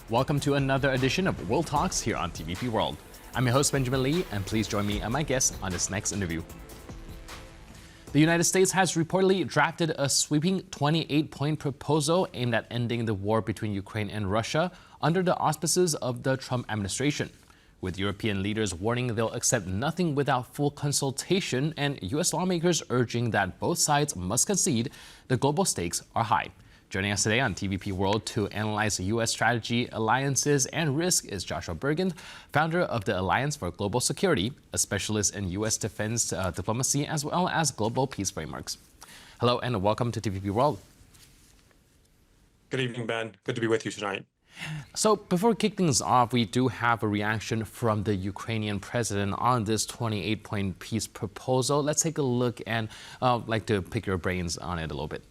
Welcome to another edition of World Talks here on TVP World. I'm your host, Benjamin Lee, and please join me and my guest on this next interview. The United States has reportedly drafted a sweeping 28-point proposal aimed at ending the war between Ukraine and Russia under the auspices of the Trump administration, with European leaders warning they'll accept nothing without full consultation and U.S. lawmakers urging that both sides must concede the global stakes are high. Joining us today on TVP World to analyze U.S. strategy, alliances, and risk is Joshua Burgin, founder of the Alliance for Global Security, a specialist in U.S. defense diplomacy as well as global peace frameworks. Hello and welcome to TVP World. Good evening, Ben. Good to be with you tonight. So before we kick things off, we do have a reaction from the Ukrainian president on this 28-point peace proposal. Let's take a look and like to pick your brains on it a little bit.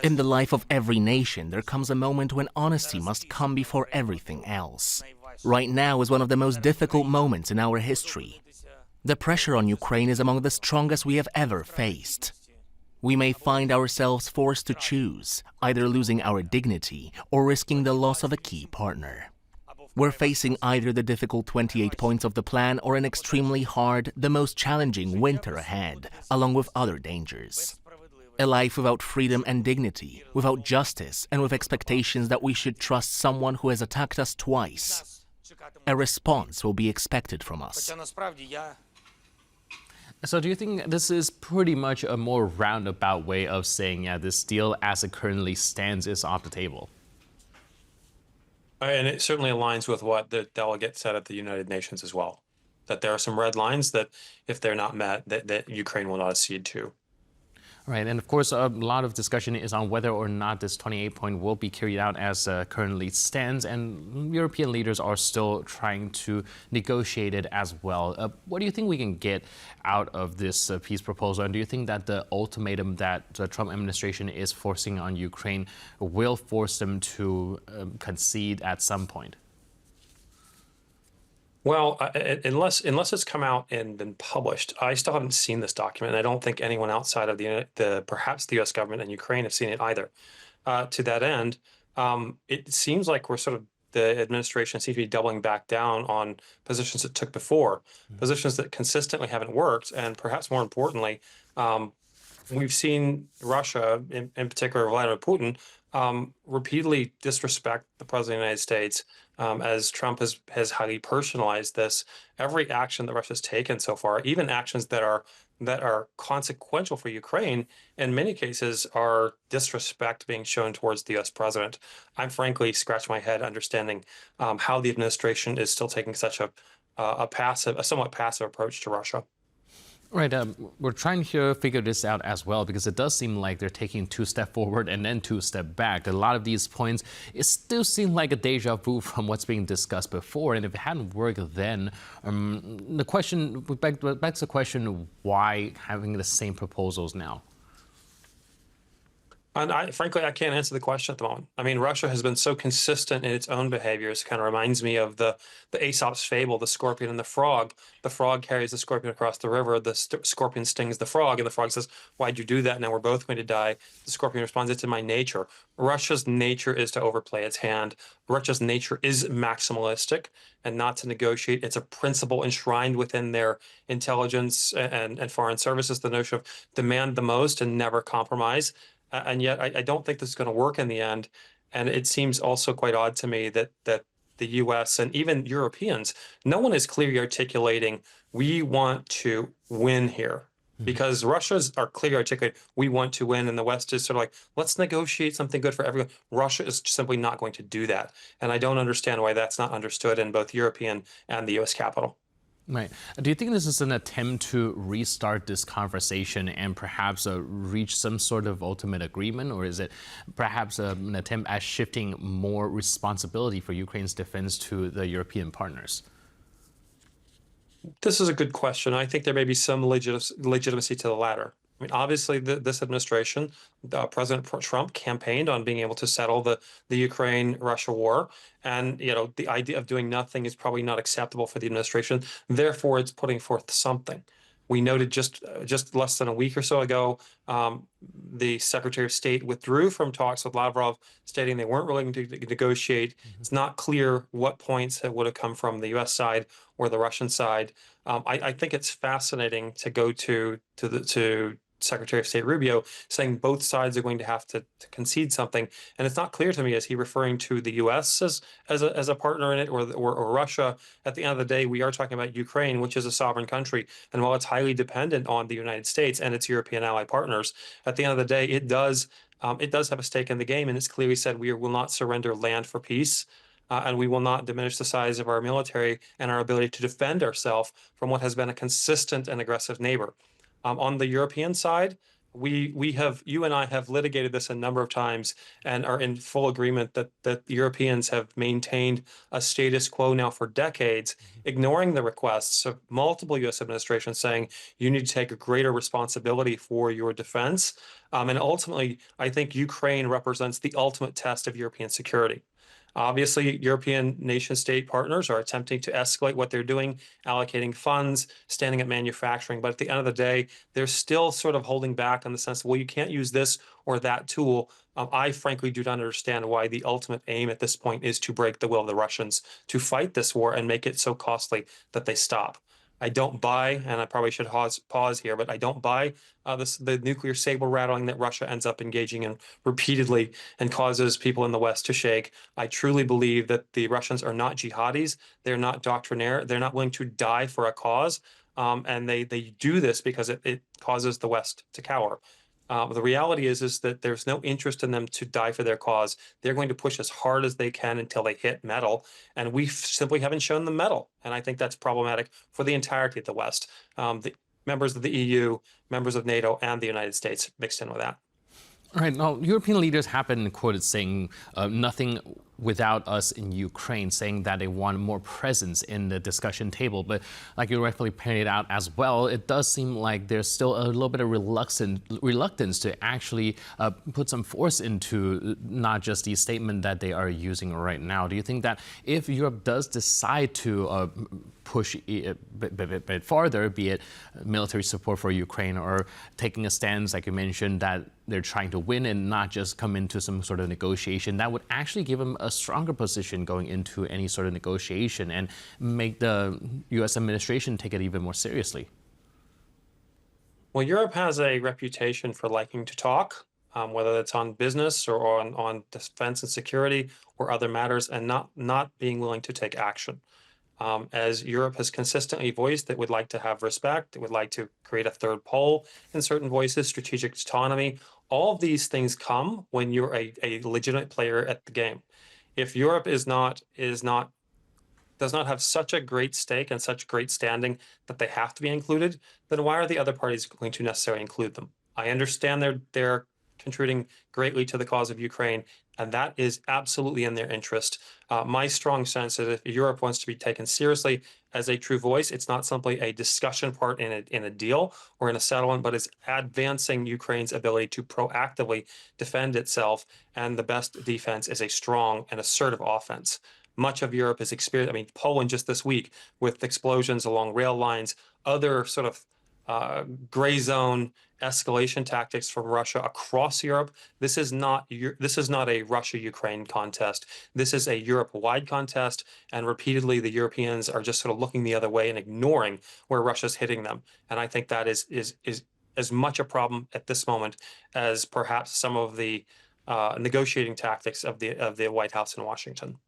In the life of every nation, there comes a moment when honesty must come before everything else. Right now is one of the most difficult moments in our history. The pressure on Ukraine is among the strongest we have ever faced. We may find ourselves forced to choose, either losing our dignity or risking the loss of a key partner. We're facing either the difficult 28 points of the plan or an extremely hard, the most challenging winter ahead, along with other dangers. A life without freedom and dignity, without justice, and with expectations that we should trust someone who has attacked us twice. A response will be expected from us. So do you think this is pretty much a more roundabout way of saying, yeah, this deal as it currently stands is off the table? And it certainly aligns with what the delegate said at the United Nations as well, that there are some red lines that if they're not met, that Ukraine will not accede to. Right, and of course, a lot of discussion is on whether or not this 28-point will be carried out as currently stands, and European leaders are still trying to negotiate it as well. What do you think we can get out of this peace proposal, and do you think that the ultimatum that the Trump administration is forcing on Ukraine will force them to concede at some point? Well, unless it's come out and been published, I still haven't seen this document, and I don't think anyone outside of perhaps the U.S. government and Ukraine have seen it either. To that end, it seems like the administration seems to be doubling back down on positions it took before, positions that consistently haven't worked, and perhaps more importantly, we've seen Russia, in particular Vladimir Putin, repeatedly disrespect the President of the United States, as Trump has highly personalized this. Every action that Russia's taken so far, even actions that are consequential for Ukraine, in many cases are disrespect being shown towards the U.S. president. I'm frankly scratch my head understanding how the administration is still taking such a somewhat passive approach to Russia. Right, we're trying to figure this out as well, because it does seem like they're taking 2 steps forward and then 2 steps back. A lot of these points, it still seems like a deja vu from what's being discussed before. And if it hadn't worked then, the question begs the question, why having the same proposals now? And frankly, I can't answer the question at the moment. I mean, Russia has been so consistent in its own behaviors. It kind of reminds me of the Aesop's fable, the scorpion and the frog. The frog carries the scorpion across the river. The scorpion stings the frog, and the frog says, "Why'd you do that? Now we're both going to die." The scorpion responds, "It's in my nature." Russia's nature is to overplay its hand. Russia's nature is maximalistic and not to negotiate. It's a principle enshrined within their intelligence and foreign services, the notion of demand the most and never compromise. And yet I don't think this is going to work in the end. And it seems also quite odd to me that the U.S. and even Europeans, no one is clearly articulating, we want to win here. Because Russians are clearly articulating, we want to win, and the West is sort of like, let's negotiate something good for everyone. Russia is simply not going to do that. And I don't understand why that's not understood in both European and the U.S. Capitol. Right. Do you think this is an attempt to restart this conversation and perhaps reach some sort of ultimate agreement, or is it perhaps an attempt at shifting more responsibility for Ukraine's defense to the European partners? This is a good question. I think there may be some legitimacy to the latter. I mean, obviously, this administration, President Trump campaigned on being able to settle the Ukraine-Russia war. And, the idea of doing nothing is probably not acceptable for the administration. Therefore, it's putting forth something. We noted just less than a week or so ago, the Secretary of State withdrew from talks with Lavrov, stating they weren't willing to negotiate. It's not clear what points would have come from the U.S. side or the Russian side. I think it's fascinating to go to Secretary of State Rubio saying both sides are going to have to concede something, and it's not clear to me, is he referring to the U.S. as a partner in it, or Russia? At the end of the day, we are talking about Ukraine, which is a sovereign country, and while it's highly dependent on the United States and its European ally partners, at the end of the day, it does have a stake in the game, and it's clearly said we will not surrender land for peace. And we will not diminish the size of our military and our ability to defend ourselves from what has been a consistent and aggressive neighbor. On the European side, you and I have litigated this a number of times and are in full agreement that the Europeans have maintained a status quo now for decades, ignoring the requests of multiple U.S. administrations saying you need to take a greater responsibility for your defense. And ultimately, I think Ukraine represents the ultimate test of European security. Obviously, European nation-state partners are attempting to escalate what they're doing, allocating funds, standing up manufacturing. But at the end of the day, they're still sort of holding back in the sense, well, you can't use this or that tool. I frankly do not understand why the ultimate aim at this point is to break the will of the Russians to fight this war and make it so costly that they stop. I don't buy, and I probably should pause here, but I don't buy the nuclear saber rattling that Russia ends up engaging in repeatedly and causes people in the West to shake. I truly believe that the Russians are not jihadis. They're not doctrinaire. They're not willing to die for a cause. And they do this because it causes the West to cower. The reality is that there's no interest in them to die for their cause. They're going to push as hard as they can until they hit metal, and we simply haven't shown them metal. And I think that's problematic for the entirety of the West. The members of the EU, members of NATO, and the United States mixed in with that. All right. Now, European leaders have been quoted saying nothing without us in Ukraine, saying that they want more presence in the discussion table. But like you rightfully pointed out as well, it does seem like there's still a little bit of reluctance to actually put some force into not just the statement that they are using right now. Do you think that if Europe does decide to push a bit farther, be it military support for Ukraine or taking a stance, like you mentioned, that they're trying to win and not just come into some sort of negotiation, that would actually give them a stronger position going into any sort of negotiation and make the U.S. administration take it even more seriously? Well, Europe has a reputation for liking to talk, whether it's on business or on defense and security or other matters, and not being willing to take action. As Europe has consistently voiced, that would like to have respect, it would like to create a third pole in certain voices, strategic autonomy. All of these things come when you're a legitimate player at the game. If Europe does not have such a great stake and such great standing that they have to be included, then why are the other parties going to necessarily include them? I understand they're contributing greatly to the cause of Ukraine, and that is absolutely in their interest. My strong sense is if Europe wants to be taken seriously as a true voice, it's not simply a discussion part in a deal or in a settlement, but it's advancing Ukraine's ability to proactively defend itself. And the best defense is a strong and assertive offense. Much of Europe is experiencing, I mean, Poland just this week with explosions along rail lines, other sort of gray zone escalation tactics from Russia across Europe. This is not a Russia-Ukraine contest. This is a Europe-wide contest, and repeatedly the Europeans are just sort of looking the other way and ignoring where Russia's hitting them. And I think that is as much a problem at this moment as perhaps some of the negotiating tactics of the White House in Washington.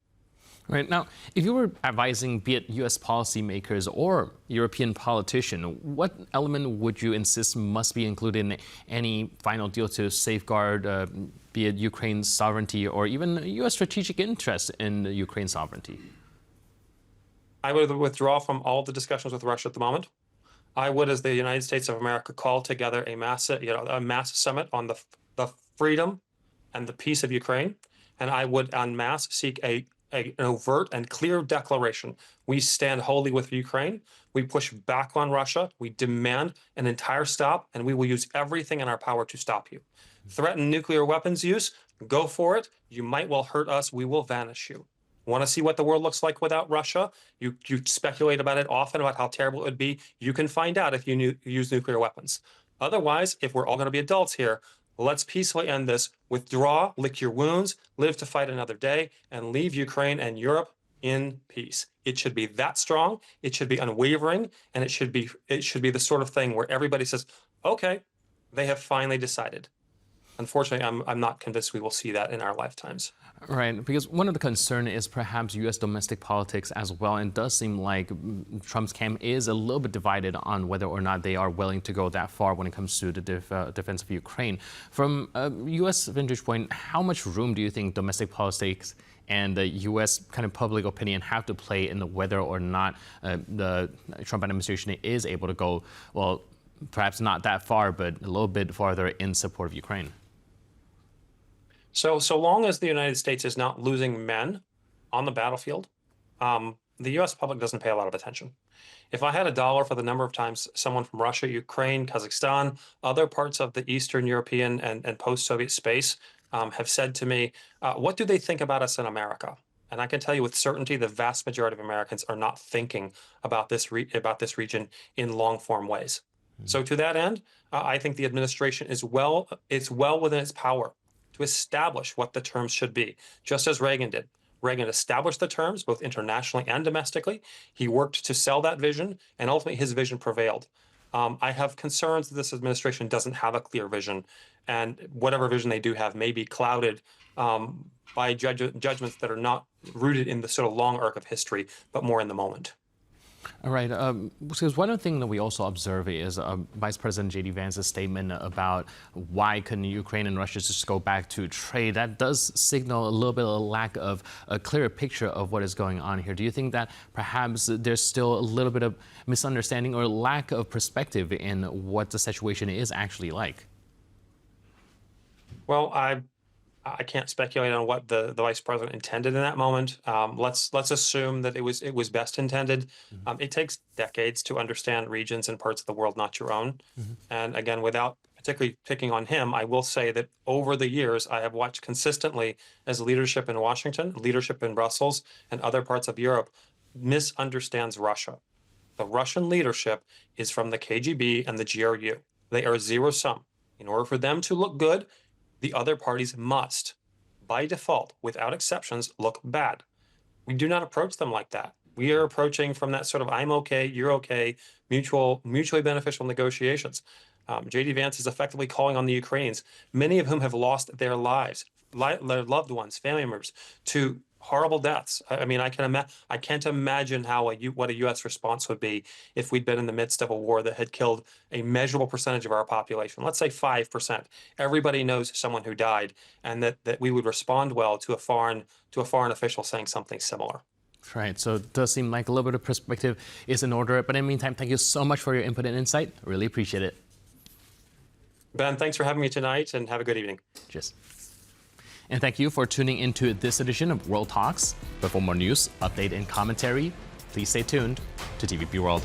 Right. Now, if you were advising, be it U.S. policymakers or European politician, what element would you insist must be included in any final deal to safeguard, be it Ukraine's sovereignty or even U.S. strategic interest in Ukraine's sovereignty? I would withdraw from all the discussions with Russia at the moment. I would, as the United States of America, call together a mass summit on the freedom and the peace of Ukraine, and I would en masse seek an overt and clear declaration. We stand wholly with Ukraine. We push back on Russia. We demand an entire stop, and we will use everything in our power to stop you. Threaten nuclear weapons use, go for it. You might well hurt us. We will vanish you. Want to see what the world looks like without Russia? You speculate about it often, about how terrible it would be. You can find out if you use nuclear weapons. Otherwise, if we're all going to be adults here, let's peacefully end this. Withdraw, lick your wounds, live to fight another day, and leave Ukraine and Europe in peace. It should be that strong. It should be unwavering, and it should be the sort of thing where everybody says, "Okay, they have finally decided." Unfortunately, I'm not convinced we will see that in our lifetimes. Right, because one of the concern is perhaps U.S. domestic politics as well, and it does seem like Trump's camp is a little bit divided on whether or not they are willing to go that far when it comes to the defense of Ukraine. From a U.S. vantage point, how much room do you think domestic politics and the U.S. kind of public opinion have to play in whether or not the Trump administration is able to go, well, perhaps not that far, but a little bit farther in support of Ukraine? So long as the United States is not losing men on the battlefield, the U.S. public doesn't pay a lot of attention. If I had $1 for the number of times someone from Russia, Ukraine, Kazakhstan, other parts of the Eastern European and post-Soviet space have said to me, what do they think about us in America? And I can tell you with certainty, the vast majority of Americans are not thinking about this region in long-form ways. So to that end, I think the administration is well within its power to establish what the terms should be, just as Reagan did. Reagan established the terms, both internationally and domestically. He worked to sell that vision, and ultimately his vision prevailed. I have concerns that this administration doesn't have a clear vision, and whatever vision they do have may be clouded by judgments that are not rooted in the sort of long arc of history, but more in the moment. All right, because one of the things that we also observe is Vice President J.D. Vance's statement about why couldn't Ukraine and Russia just go back to trade. That does signal a little bit of a lack of a clearer picture of what is going on here. Do you think that perhaps there's still a little bit of misunderstanding or lack of perspective in what the situation is actually like? Well, I can't speculate on what the vice president intended in that moment. Let's assume that it was best intended. It takes decades to understand regions and parts of the world not your own. And again, without particularly picking on him, I will say that over the years, I have watched consistently as leadership in Washington, leadership in Brussels, and other parts of Europe misunderstands Russia. The Russian leadership is from the KGB and the GRU. They are zero-sum. In order for them to look good, the other parties must, by default, without exceptions, look bad. We do not approach them like that. We are approaching from that sort of I'm okay, you're okay, mutually beneficial negotiations. J.D. Vance is effectively calling on the Ukrainians, many of whom have lost their lives, their loved ones, family members, to horrible deaths. I mean, I can't imagine what a U.S. response would be if we'd been in the midst of a war that had killed a measurable percentage of our population. Let's say 5%. Everybody knows someone who died, and that we would respond well to a foreign official saying something similar. Right. So it does seem like a little bit of perspective is in order. But in the meantime, thank you so much for your input and insight. Really appreciate it. Ben, thanks for having me tonight, and have a good evening. Cheers. And thank you for tuning into this edition of World Talks. But for more news, update, and commentary, please stay tuned to TVP World.